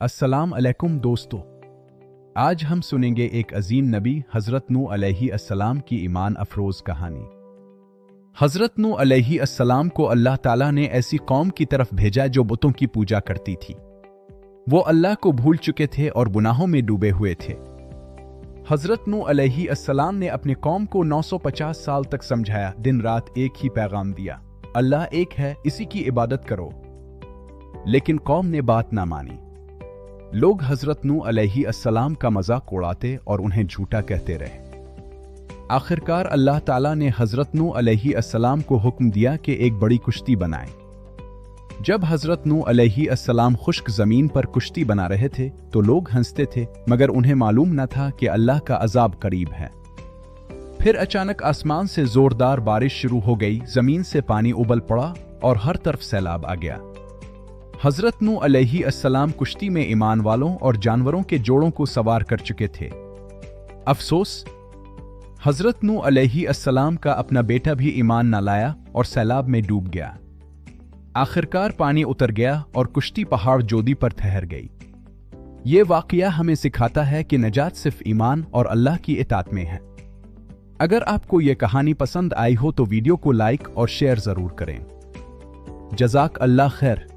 अस्सलाम अलैकुम दोस्तों, आज हम सुनेंगे एक अजीम नबी हज़रत नूह अलैहिस्सलाम की ईमान अफरोज़ कहानी। हज़रत नूह अलैहिस्सलाम को अल्लाह ताला ने ऐसी कौम की तरफ भेजा जो बुतों की पूजा करती थी। वो अल्लाह को भूल चुके थे और गुनाहों में डूबे हुए थे। हज़रत नूह अलैहिस्सलाम ने अपने कौम को 950 साल तक समझाया, दिन रात एक ही पैगाम दिया, अल्लाह एक है, इसी की इबादत करो। लेकिन कौम ने बात ना मानी। लोग हज़रत नूह अलैहिस्सलाम का मजाक उड़ाते और उन्हें झूठा कहते रहे। आखिरकार अल्लाह ताला ने हज़रत नूह अलैहिस्सलाम को हुक्म दिया कि एक बड़ी कुश्ती बनाएं। जब हज़रत नूह अलैहिस्सलाम खुश्क ज़मीन पर कुश्ती बना रहे थे तो लोग हंसते थे, मगर उन्हें मालूम न था कि अल्लाह का अजाब करीब है। फिर अचानक आसमान से जोरदार बारिश शुरू हो गई, ज़मीन से पानी उबल पड़ा और हर तरफ सैलाब आ गया। हज़रत नूह अलैहिस्सलाम कुश्ती में ईमान वालों और जानवरों के जोड़ों को सवार कर चुके थे। अफसोस, हज़रत नूह अलैहिस्सलाम का अपना बेटा भी ईमान न लाया और सैलाब में डूब गया। आखिरकार पानी उतर गया और कुश्ती पहाड़ जोदी पर ठहर गई। ये वाक़या हमें सिखाता है कि नजात सिर्फ ईमान और अल्लाह की इताअत में है। अगर आपको ये कहानी पसंद आई हो तो वीडियो को लाइक और शेयर ज़रूर करें। जज़ाक अल्लाह खैर।